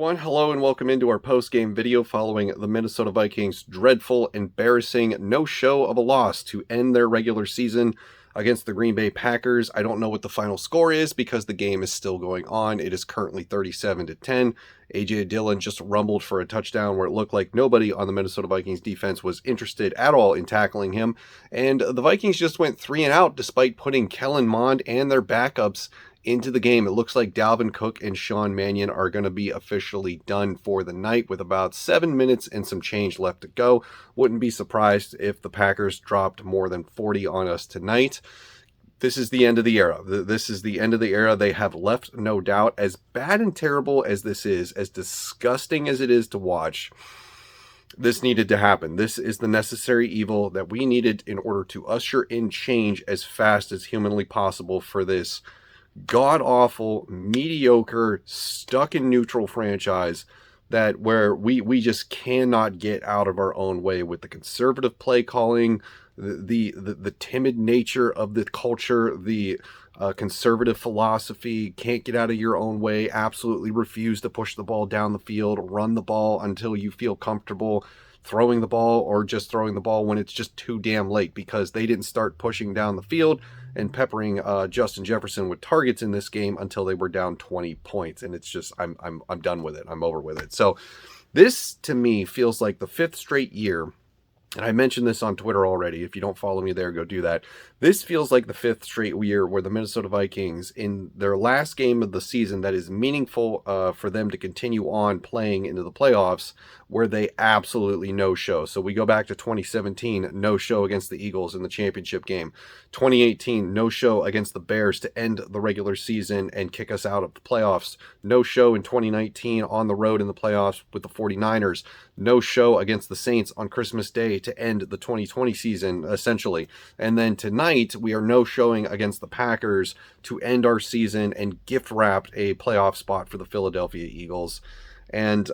everyone. Hello and welcome into our post-game video following the Minnesota Vikings' dreadful, embarrassing no-show of a loss to end their regular season against the Green Bay Packers. I don't know what the final score is because the game is still going on. It is currently 37-10. A.J. Dillon just rumbled for a touchdown where it looked like nobody on the Minnesota Vikings defense was interested at all in tackling him. And the Vikings just went 3-and-out despite putting Kellen Mond and their backups into the game. It looks like Dalvin Cook and Sean Mannion are going to be officially done for the night with about 7 minutes and some change left to go. Wouldn't be surprised if the Packers dropped more than 40 on us tonight. This is the end of the era. This is the end of the era. They have left, no doubt. As bad and terrible as this is, as disgusting as it is to watch, this needed to happen. This is the necessary evil that we needed in order to usher in change as fast as humanly possible for this god-awful, mediocre, stuck in neutral franchise that where we just cannot get out of our own way with the conservative play calling, the timid nature of the culture, the conservative philosophy, can't get out of your own way, absolutely refuse to push the ball down the field, run the ball until you feel comfortable throwing the ball, or just throwing the ball when it's just too damn late because they didn't start pushing down the field and peppering Justin Jefferson with targets in this game until they were down 20 points. And it's just, I'm done with it. I'm over with it. So this to me feels like the fifth straight year. And I mentioned this on Twitter already. If you don't follow me there, go do that. This feels like the fifth straight year where the Minnesota Vikings, in their last game of the season that is meaningful for them to continue on playing into the playoffs, where they absolutely no-show. So we go back to 2017, no-show against the Eagles in the championship game. 2018, no-show against the Bears to end the regular season and kick us out of the playoffs. No-show in 2019 on the road in the playoffs with the 49ers. No-show against the Saints on Christmas Day to end the 2020 season, essentially. And then tonight, we are no-showing against the Packers to end our season and gift-wrapped a playoff spot for the Philadelphia Eagles. And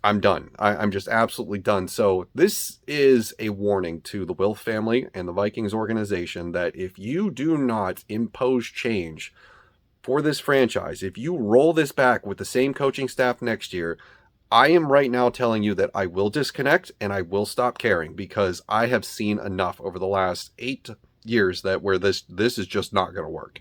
I'm done. I'm just absolutely done. So this is a warning to the Wilf family and the Vikings organization that if you do not impose change for this franchise, if you roll this back with the same coaching staff next year, I am right now telling you that I will disconnect and I will stop caring, because I have seen enough over the last 8 years that where this is just not going to work.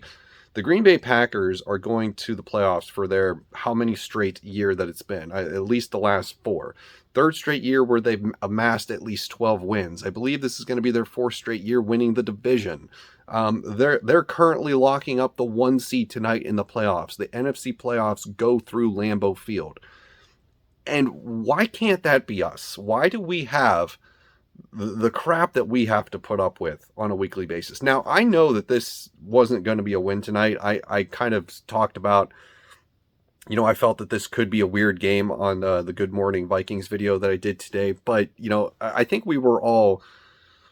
The Green Bay Packers are going to the playoffs for their how many straight year that it's been, at least the last 4. Third straight year where they've amassed at least 12 wins. I believe this is going to be their 4th straight year winning the division. They're currently locking up the 1 seed tonight in the playoffs. The NFC playoffs go through Lambeau Field. And why can't that be us? Why do we have the crap that we have to put up with on a weekly basis? Now, I know that this wasn't going to be a win tonight. I kind of talked about, I felt that this could be a weird game on the Good Morning Vikings video that I did today. But, I think we were all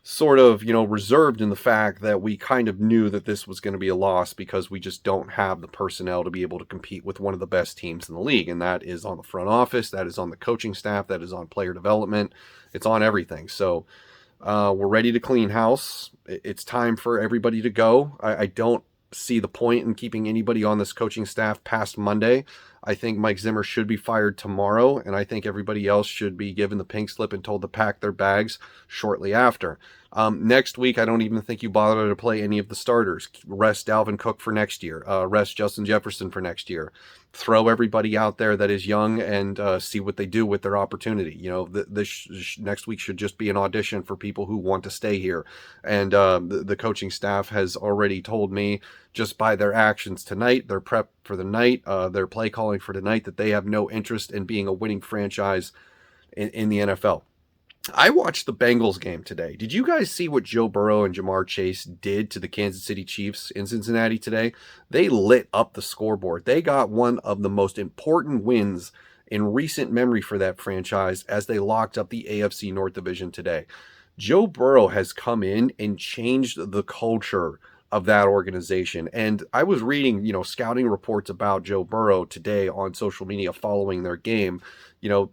sort of, reserved in the fact that we kind of knew that this was going to be a loss because we just don't have the personnel to be able to compete with one of the best teams in the league. And that is on the front office, that is on the coaching staff, that is on player development. It's on everything. So we're ready to clean house. It's time for everybody to go. I don't see the point in keeping anybody on this coaching staff past Monday. I think Mike Zimmer should be fired tomorrow, and I think everybody else should be given the pink slip and told to pack their bags shortly after. Next week, I don't even think you bother to play any of the starters. Rest Dalvin Cook for next year. Rest Justin Jefferson for next year. Throw everybody out there that is young and see what they do with their opportunity. This next week should just be an audition for people who want to stay here. And the coaching staff has already told me, just by their actions tonight, their prep for the night, their play calling for tonight, that they have no interest in being a winning franchise in the NFL. I watched the Bengals game today. Did you guys see what Joe Burrow and Jamar Chase did to the Kansas City Chiefs in Cincinnati today? They lit up the scoreboard. They got one of the most important wins in recent memory for that franchise as they locked up the AFC North Division today. Joe Burrow has come in and changed the culture of that organization. And I was reading, scouting reports about Joe Burrow today on social media following their game.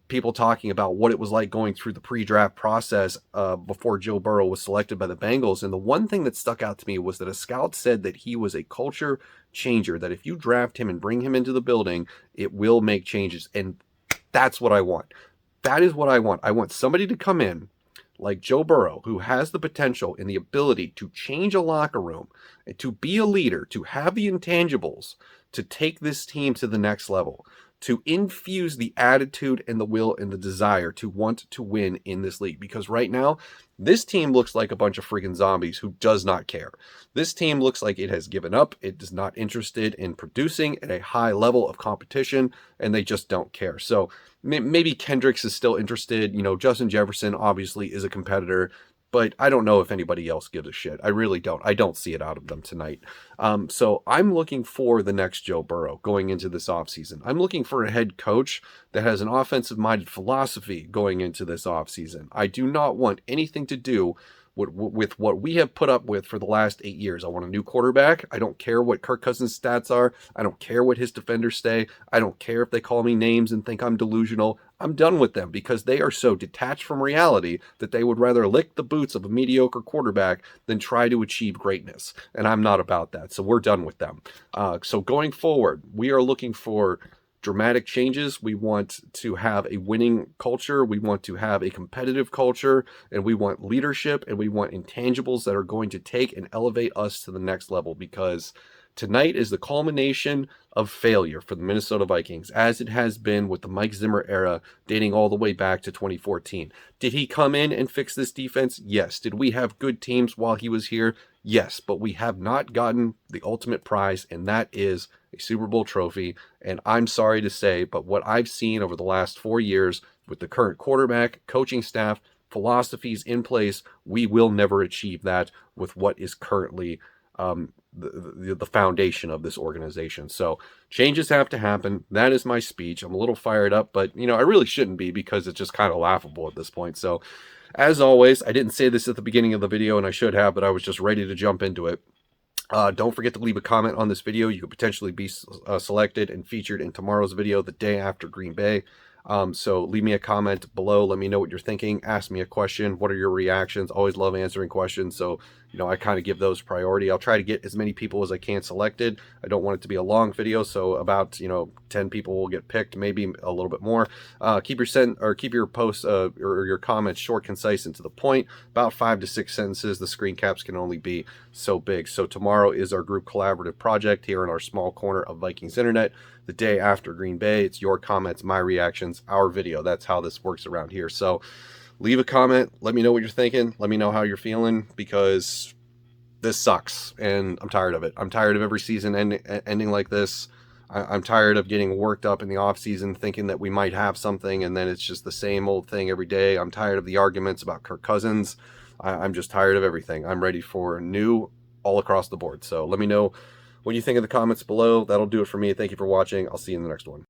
People talking about what it was like going through the pre-draft process before Joe Burrow was selected by the Bengals. And the one thing that stuck out to me was that a scout said that he was a culture changer, that if you draft him and bring him into the building, it will make changes. And that's what I want. That is what I want. I want somebody to come in like Joe Burrow, who has the potential and the ability to change a locker room, and to be a leader, to have the intangibles, to take this team to the next level, to infuse the attitude and the will and the desire to want to win in this league. Because right now, this team looks like a bunch of freaking zombies who does not care. This team looks like it has given up. It is not interested in producing at a high level of competition, and they just don't care. So maybe Kendricks is still interested. Justin Jefferson obviously is a competitor, but I don't know if anybody else gives a shit. I really don't. I don't see it out of them tonight. So I'm looking for the next Joe Burrow going into this offseason. I'm looking for a head coach that has an offensive-minded philosophy going into this offseason. I do not want anything to do with what we have put up with for the last 8 years. I want a new quarterback. I don't care what Kirk Cousins' stats are. I don't care what his defenders say. I don't care if they call me names and think I'm delusional. I'm done with them because they are so detached from reality that they would rather lick the boots of a mediocre quarterback than try to achieve greatness. And I'm not about that. So we're done with them. So going forward, we are looking for dramatic changes. We want to have a winning culture. We want to have a competitive culture, and we want leadership, and we want intangibles that are going to take and elevate us to the next level, because tonight is the culmination of failure for the Minnesota Vikings, as it has been with the Mike Zimmer era dating all the way back to 2014. Did he come in and fix this defense? Yes. Did we have good teams while he was here? Yes, but we have not gotten the ultimate prize, and that is a Super Bowl trophy. And I'm sorry to say, but what I've seen over the last 4 years with the current quarterback, coaching staff, philosophies in place, we will never achieve that with what is currently the foundation of this organization. So changes have to happen. That is my speech. I'm a little fired up, but I really shouldn't be, because it's just kind of laughable at this point. So as always, I didn't say this at the beginning of the video, and I should have, but I was just ready to jump into it. Don't forget to leave a comment on this video. You could potentially be selected and featured in tomorrow's video, the day after Green Bay. So leave me a comment below. Let me know what you're thinking. Ask me a question. What are your reactions? Always love answering questions. So, I kind of give those priority. I'll try to get as many people as I can selected. I don't want it to be a long video. So about, 10 people will get picked, maybe a little bit more. Keep your posts or your comments short, concise, and to the point. About 5 to 6 sentences. The screen caps can only be so big. So tomorrow is our group collaborative project here in our small corner of Vikings Internet. The day after Green Bay, it's your comments, my reactions, our video. That's how this works around here. So leave a comment. Let me know what you're thinking. Let me know how you're feeling, because this sucks and I'm tired of it. I'm tired of every season ending like this. I'm tired of getting worked up in the off season thinking that we might have something, and then it's just the same old thing every day. I'm tired of the arguments about Kirk Cousins. I'm just tired of everything. I'm ready for new all across the board. So let me know what you think in the comments below. That'll do it for me. Thank you for watching. I'll see you in the next one.